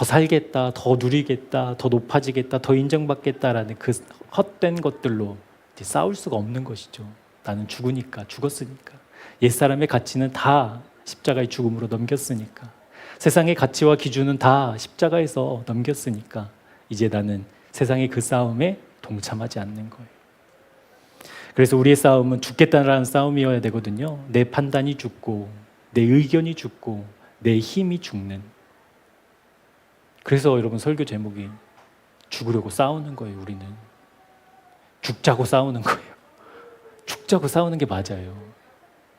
A: 살겠다, 더 누리겠다, 더 높아지겠다, 더 인정받겠다라는 그 헛된 것들로 이제 싸울 수가 없는 것이죠. 나는 죽었으니까. 옛사람의 가치는 다 십자가의 죽음으로 넘겼으니까. 세상의 가치와 기준은 다 십자가에서 넘겼으니까 이제 나는 세상의 그 싸움에 동참하지 않는 거예요. 그래서 우리의 싸움은 죽겠다라는 싸움이어야 되거든요. 내 판단이 죽고 내 의견이 죽고 내 힘이 죽는. 그래서 여러분 설교 제목이 죽으려고 싸우는 거예요. 우리는 죽자고 싸우는 거예요. 죽자고 싸우는 게 맞아요.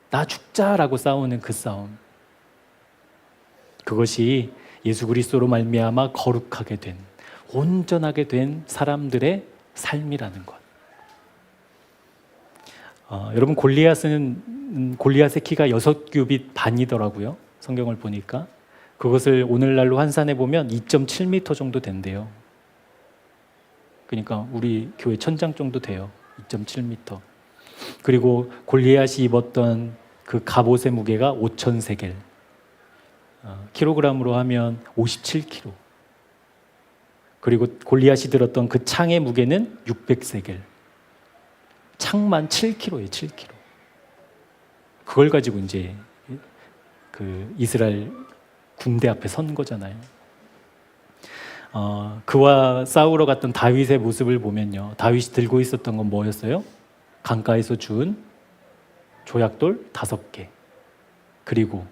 A: 나 죽자라고 싸우는 그 싸움, 그것이 예수 그리스도로 말미암아 거룩하게 된, 온전하게 된 사람들의 삶이라는 것. 여러분, 골리앗의 키가 6규빗 반이더라고요. 성경을 보니까. 그것을 오늘날로 환산해 보면 2.7m 정도 된대요. 그러니까 우리 교회 천장 정도 돼요. 2.7m. 그리고 골리앗이 입었던 그 갑옷의 무게가 5,000세겔. 킬로그램으로 하면 57kg. 그리고 골리앗이 들었던 그 창의 무게는 600세겔. 창만 7kg예요, 7kg. 그걸 가지고 이제 그 이스라엘 군대 앞에 선 거잖아요. 그와 싸우러 갔던 다윗의 모습을 보면요, 다윗이 들고 있었던 건 뭐였어요? 강가에서 주운 조약돌 5개, 그리고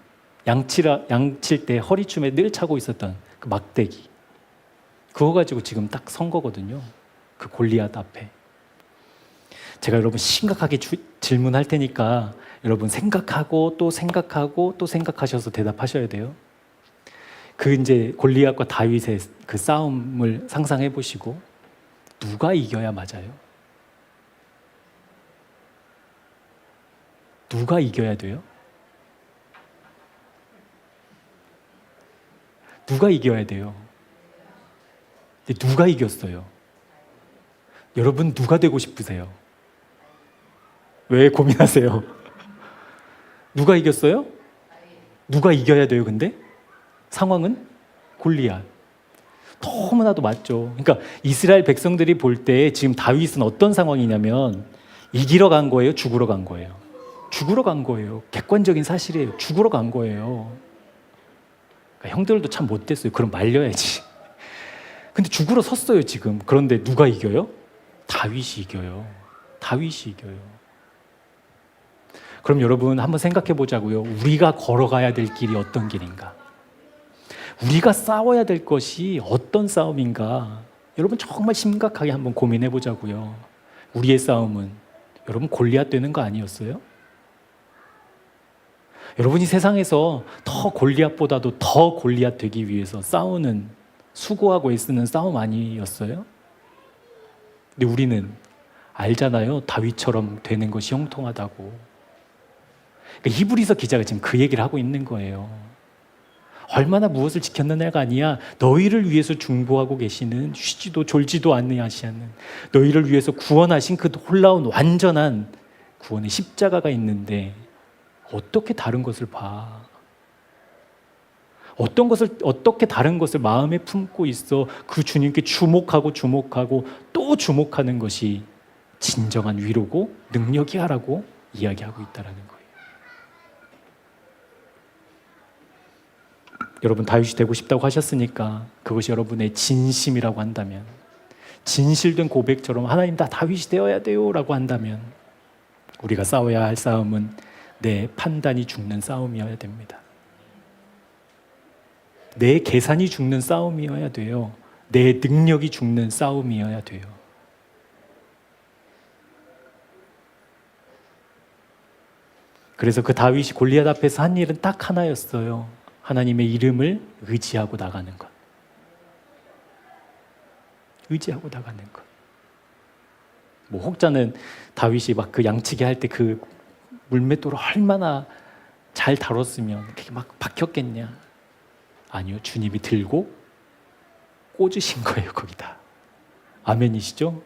A: 양칠 때 허리춤에 늘 차고 있었던 그 막대기, 그거 가지고 지금 딱 선 거거든요. 그 골리앗 앞에. 제가 여러분 심각하게 질문할 테니까 여러분 생각하고 또 생각하고 또 생각하셔서 대답하셔야 돼요. 그 이제 골리앗과 다윗의 그 싸움을 상상해 보시고 누가 이겨야 맞아요? 누가 이겨야 돼요? 누가 이겨야 돼요? 근데 누가 이겼어요? 여러분 누가 되고 싶으세요? 왜 고민하세요? 누가 이겼어요? 누가 이겨야 돼요, 근데? 상황은 골리앗. 너무나도 맞죠. 그러니까 이스라엘 백성들이 볼 때 지금 다윗은 어떤 상황이냐면 이기러 간 거예요? 죽으러 간 거예요? 죽으러 간 거예요. 객관적인 사실이에요. 죽으러 간 거예요. 그러니까 형들도 참 못됐어요. 그럼 말려야지. 근데 죽으러 섰어요, 지금. 그런데 누가 이겨요? 다윗이 이겨요. 다윗이 이겨요. 그럼 여러분 한번 생각해 보자고요. 우리가 걸어가야 될 길이 어떤 길인가? 우리가 싸워야 될 것이 어떤 싸움인가? 여러분 정말 심각하게 한번 고민해 보자고요. 우리의 싸움은 여러분 골리앗 되는 거 아니었어요? 여러분이 세상에서 더 골리앗보다도 더 골리앗 되기 위해서 싸우는, 수고하고 애쓰는 싸움 아니었어요? 근데 우리는 알잖아요. 다윗처럼 되는 것이 형통하다고. 그러니까 히브리서 기자가 지금 그 얘기를 하고 있는 거예요. 얼마나 무엇을 지켰느냐가 아니야. 너희를 위해서 중보하고 계시는, 쉬지도 졸지도 아니하시는, 너희를 위해서 구원하신 그 놀라운 완전한 구원의 십자가가 있는데 어떻게 다른 것을 봐? 어떻게 다른 것을 마음에 품고 있어? 그 주님께 주목하고 또 주목하는 것이 진정한 위로고 능력이야라고 이야기하고 있다는 거예요. 여러분 다윗이 되고 싶다고 하셨으니까 그것이 여러분의 진심이라고 한다면, 진실된 고백처럼 하나님 나 다윗이 되어야 돼요 라고 한다면, 우리가 싸워야 할 싸움은 내 판단이 죽는 싸움이어야 됩니다. 내 계산이 죽는 싸움이어야 돼요. 내 능력이 죽는 싸움이어야 돼요. 그래서 그 다윗이 골리앗 앞에서 한 일은 딱 하나였어요. 하나님의 이름을 의지하고 나가는 것. 의지하고 나가는 것. 뭐 혹자는 다윗이 막 그 양치기 할 때 그 물맷돌을 얼마나 잘 다뤘으면 그게 막 박혔겠냐. 아니요, 주님이 들고 꽂으신 거예요, 거기다. 아멘이시죠?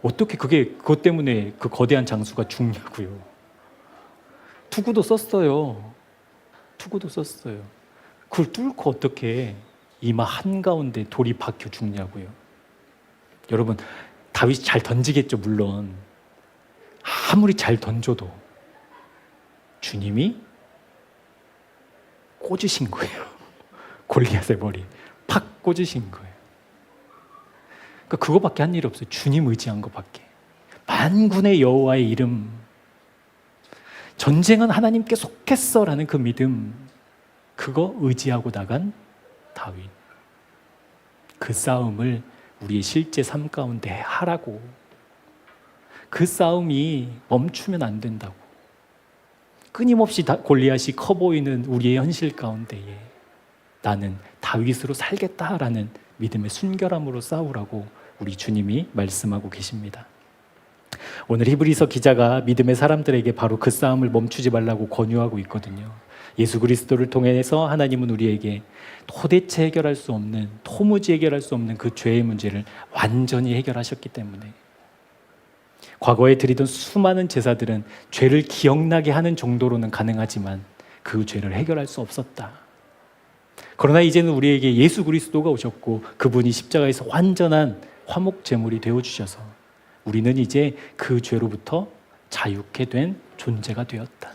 A: 어떻게 그것 때문에 그 거대한 장수가 죽냐고요. 투구도 썼어요. 그걸 뚫고 어떻게 이마 한가운데 돌이 박혀 죽냐고요. 여러분 다윗이 잘 던지겠죠. 물론 아무리 잘 던져도 주님이 꽂으신 거예요. 골리앗의 머리 팍 꽂으신 거예요. 그러니까 그거밖에 한 일이 없어요. 주님 의지한 것밖에. 만군의 여호와의 이름, 전쟁은 하나님께 속했어라는 그 믿음, 그거 의지하고 나간 다윗. 그 싸움을 우리의 실제 삶 가운데 하라고. 그 싸움이 멈추면 안 된다고. 끊임없이 골리앗이 커 보이는 우리의 현실 가운데에 나는 다윗으로 살겠다라는 믿음의 순결함으로 싸우라고 우리 주님이 말씀하고 계십니다. 오늘 히브리서 기자가 믿음의 사람들에게 바로 그 싸움을 멈추지 말라고 권유하고 있거든요. 예수 그리스도를 통해서 하나님은 우리에게 도대체 해결할 수 없는, 도무지 해결할 수 없는 그 죄의 문제를 완전히 해결하셨기 때문에, 과거에 드리던 수많은 제사들은 죄를 기억나게 하는 정도로는 가능하지만 그 죄를 해결할 수 없었다. 그러나 이제는 우리에게 예수 그리스도가 오셨고 그분이 십자가에서 완전한 화목 제물이 되어주셔서 우리는 이제 그 죄로부터 자유케 된 존재가 되었다.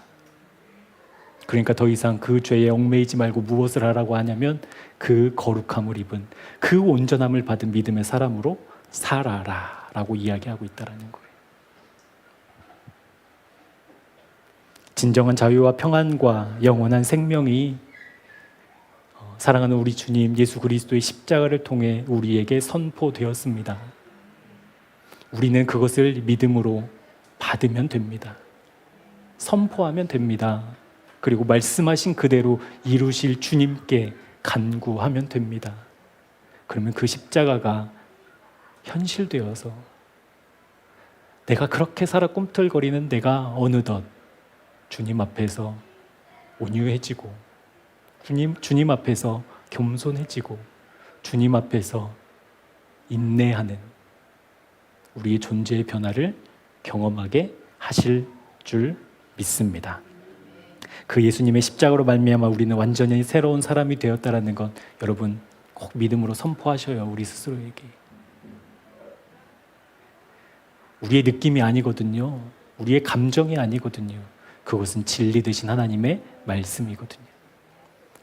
A: 그러니까 더 이상 그 죄에 얽매이지 말고 무엇을 하라고 하냐면 그 거룩함을 입은 그 온전함을 받은 믿음의 사람으로 살아라 라고 이야기하고 있다는 거예요. 진정한 자유와 평안과 영원한 생명이 사랑하는 우리 주님 예수 그리스도의 십자가를 통해 우리에게 선포되었습니다. 우리는 그것을 믿음으로 받으면 됩니다. 선포하면 됩니다. 그리고 말씀하신 그대로 이루실 주님께 간구하면 됩니다. 그러면 그 십자가가 현실되어서 내가 그렇게 살아 꿈틀거리는 내가 어느덧 주님 앞에서 온유해지고 주님 앞에서 겸손해지고 주님 앞에서 인내하는 우리의 존재의 변화를 경험하게 하실 줄 믿습니다. 그 예수님의 십자가로 말미암아 우리는 완전히 새로운 사람이 되었다라는 것 여러분 꼭 믿음으로 선포하셔요. 우리 스스로에게. 우리의 느낌이 아니거든요. 우리의 감정이 아니거든요. 그것은 진리 되신 하나님의 말씀이거든요.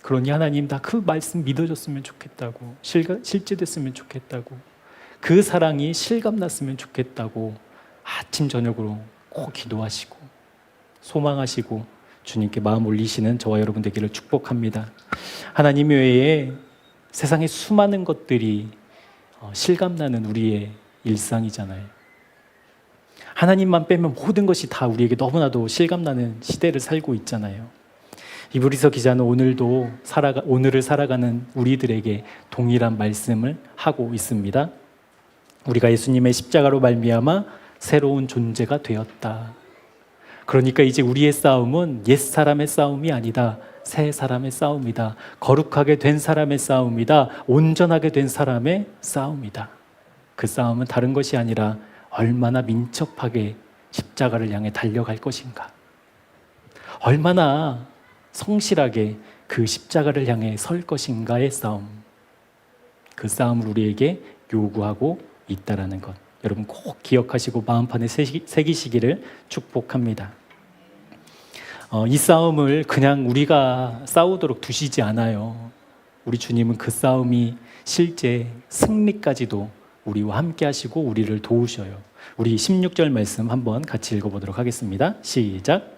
A: 그러니 하나님 나 그 말씀 믿어졌으면 좋겠다고 실제됐으면 좋겠다고 그 사랑이 실감났으면 좋겠다고 아침 저녁으로 꼭 기도하시고 소망하시고 주님께 마음 올리시는 저와 여러분 되기를 축복합니다. 하나님 외에 세상에 수많은 것들이 실감나는 우리의 일상이잖아요. 하나님만 빼면 모든 것이 다 우리에게 너무나도 실감나는 시대를 살고 있잖아요. 이브리서 기자는 오늘을 살아가는 우리들에게 동일한 말씀을 하고 있습니다. 우리가 예수님의 십자가로 말미암아 새로운 존재가 되었다. 그러니까 이제 우리의 싸움은 옛 사람의 싸움이 아니다. 새 사람의 싸움이다. 거룩하게 된 사람의 싸움이다. 온전하게 된 사람의 싸움이다. 그 싸움은 다른 것이 아니라 얼마나 민첩하게 십자가를 향해 달려갈 것인가. 얼마나 성실하게 그 십자가를 향해 설 것인가의 싸움. 그 싸움을 우리에게 요구하고 있다라는 것. 여러분 꼭 기억하시고 마음판에 새기시기를 축복합니다. 이 싸움을 그냥 우리가 싸우도록 두시지 않아요. 우리 주님은 그 싸움이 실제 승리까지도 우리와 함께 하시고 우리를 도우셔요. 우리 16절 말씀 한번 같이 읽어보도록 하겠습니다. 시작.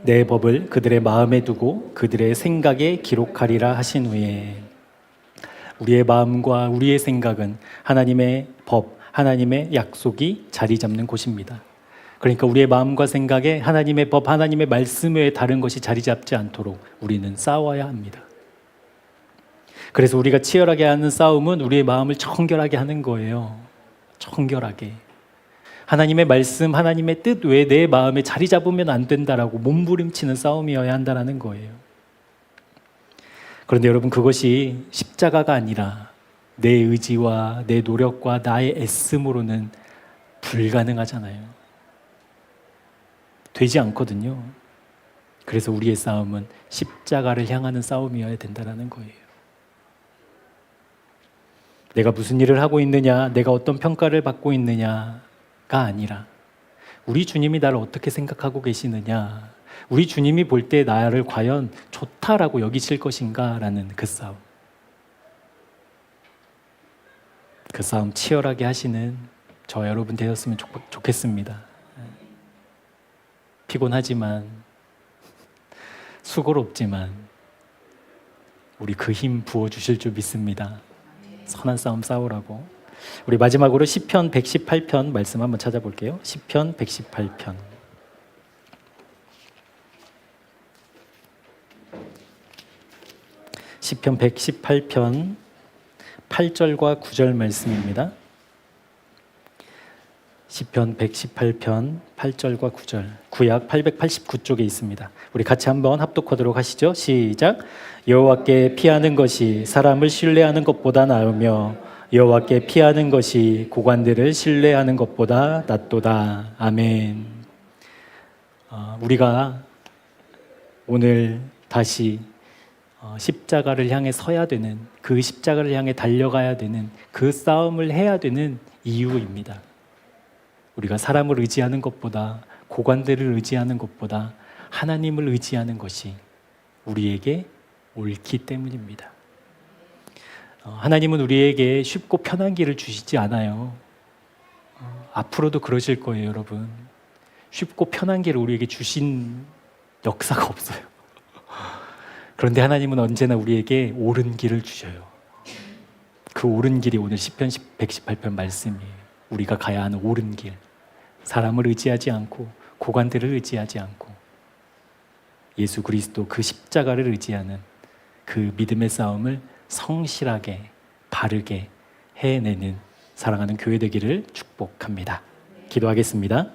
A: 내 법을 그들의 마음에 두고 그들의 생각에 기록하리라 하신 후에 우리의 마음과 우리의 생각은 하나님의 법, 하나님의 약속이 자리 잡는 곳입니다. 그러니까 우리의 마음과 생각에 하나님의 법, 하나님의 말씀 외에 다른 것이 자리 잡지 않도록 우리는 싸워야 합니다. 그래서 우리가 치열하게 하는 싸움은 우리의 마음을 청결하게 하는 거예요. 청결하게. 하나님의 말씀, 하나님의 뜻 외에 내 마음에 자리 잡으면 안 된다라고 몸부림치는 싸움이어야 한다는 거예요. 그런데 여러분 그것이 십자가가 아니라 내 의지와 내 노력과 나의 애씀으로는 불가능하잖아요. 되지 않거든요. 그래서 우리의 싸움은 십자가를 향하는 싸움이어야 된다는 거예요. 내가 무슨 일을 하고 있느냐, 내가 어떤 평가를 받고 있느냐가 아니라 우리 주님이 나를 어떻게 생각하고 계시느냐, 우리 주님이 볼 때 나를 과연 좋다라고 여기실 것인가라는 그 싸움. 그 싸움 치열하게 하시는 저 여러분 되었으면 좋겠습니다. 피곤하지만 수고롭지만 우리 그 힘 부어주실 줄 믿습니다. 선한 싸움 싸우라고. 우리 마지막으로 시편 118편 말씀 한번 찾아볼게요. 시편 118편. 시편 118편 8절과 9절 말씀입니다. 시편 118편 8절과 9절. 구약 889쪽에 있습니다. 우리 같이 한번 합독하도록 하시죠. 시작. 여호와께 피하는 것이 사람을 신뢰하는 것보다 나으며 여호와께 피하는 것이 고관들을 신뢰하는 것보다 낫도다. 아멘. 우리가 오늘 다시 십자가를 향해 서야 되는, 그 십자가를 향해 달려가야 되는, 그 싸움을 해야 되는 이유입니다. 우리가 사람을 의지하는 것보다, 고관들을 의지하는 것보다 하나님을 의지하는 것이 우리에게 옳기 때문입니다. 하나님은 우리에게 쉽고 편한 길을 주시지 않아요. 앞으로도 그러실 거예요, 여러분. 쉽고 편한 길을 우리에게 주신 역사가 없어요. 그런데 하나님은 언제나 우리에게 옳은 길을 주셔요. 그 옳은 길이 오늘 시편 118편 말씀이에요. 우리가 가야 하는 옳은 길. 사람을 의지하지 않고 고관들을 의지하지 않고 예수 그리스도 그 십자가를 의지하는 그 믿음의 싸움을 성실하게 바르게 해내는 사랑하는 교회 되기를 축복합니다. 기도하겠습니다.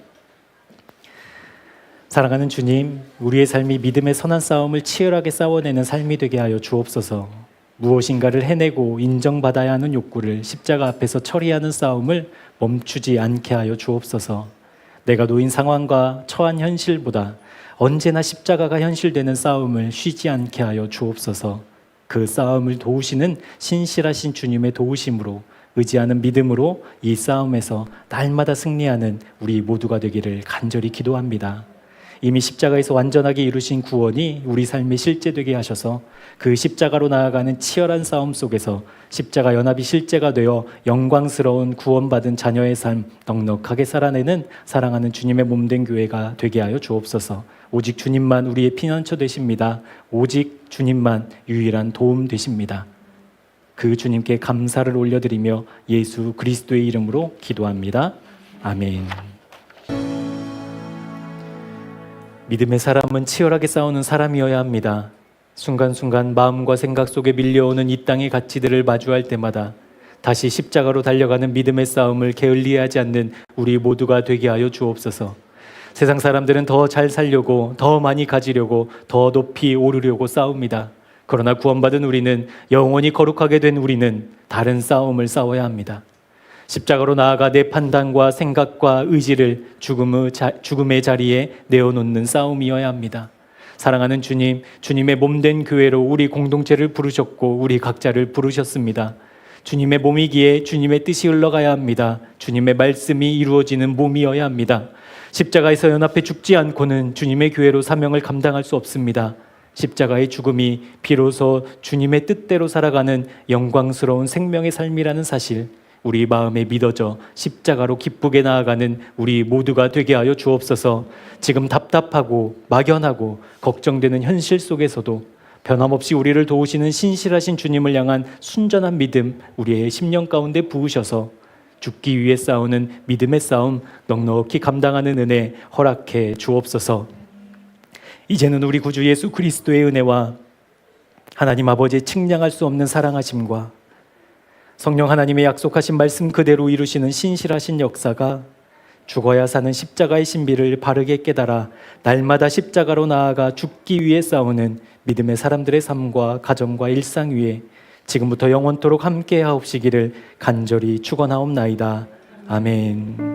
A: 사랑하는 주님, 우리의 삶이 믿음의 선한 싸움을 치열하게 싸워내는 삶이 되게 하여 주옵소서. 무엇인가를 해내고 인정받아야 하는 욕구를 십자가 앞에서 처리하는 싸움을 멈추지 않게 하여 주옵소서. 내가 놓인 상황과 처한 현실보다 언제나 십자가가 현실되는 싸움을 쉬지 않게 하여 주옵소서. 그 싸움을 도우시는 신실하신 주님의 도우심으로 의지하는 믿음으로 이 싸움에서 날마다 승리하는 우리 모두가 되기를 간절히 기도합니다. 이미 십자가에서 완전하게 이루신 구원이 우리 삶에 실제되게 하셔서 그 십자가로 나아가는 치열한 싸움 속에서 십자가 연합이 실제가 되어 영광스러운 구원받은 자녀의 삶 넉넉하게 살아내는 사랑하는 주님의 몸된 교회가 되게 하여 주옵소서. 오직 주님만 우리의 피난처 되십니다. 오직 주님만 유일한 도움 되십니다. 그 주님께 감사를 올려드리며 예수 그리스도의 이름으로 기도합니다. 아멘. 믿음의 사람은 치열하게 싸우는 사람이어야 합니다. 순간순간 마음과 생각 속에 밀려오는 이 땅의 가치들을 마주할 때마다 다시 십자가로 달려가는 믿음의 싸움을 게을리하지 않는 우리 모두가 되게 하여 주옵소서. 세상 사람들은 더 잘 살려고, 더 많이 가지려고, 더 높이 오르려고 싸웁니다. 그러나 구원받은 우리는, 영원히 거룩하게 된 우리는 다른 싸움을 싸워야 합니다. 십자가로 나아가 내 판단과 생각과 의지를 죽음의 자리에 내어놓는 싸움이어야 합니다. 사랑하는 주님, 주님의 몸된 교회로 우리 공동체를 부르셨고 우리 각자를 부르셨습니다. 주님의 몸이기에 주님의 뜻이 흘러가야 합니다. 주님의 말씀이 이루어지는 몸이어야 합니다. 십자가에서 연합해 죽지 않고는 주님의 교회로 사명을 감당할 수 없습니다. 십자가의 죽음이 비로소 주님의 뜻대로 살아가는 영광스러운 생명의 삶이라는 사실, 우리 마음에 믿어져 십자가로 기쁘게 나아가는 우리 모두가 되게 하여 주옵소서. 지금 답답하고 막연하고 걱정되는 현실 속에서도 변함없이 우리를 도우시는 신실하신 주님을 향한 순전한 믿음 우리의 심령 가운데 부으셔서 죽기 위해 싸우는 믿음의 싸움 넉넉히 감당하는 은혜 허락해 주옵소서. 이제는 우리 구주 예수 그리스도의 은혜와 하나님 아버지의 측량할 수 없는 사랑하심과 성령 하나님의 약속하신 말씀 그대로 이루시는 신실하신 역사가 죽어야 사는 십자가의 신비를 바르게 깨달아 날마다 십자가로 나아가 죽기 위해 싸우는 믿음의 사람들의 삶과 가정과 일상 위에 지금부터 영원토록 함께 하옵시기를 간절히 축원하옵나이다. 아멘.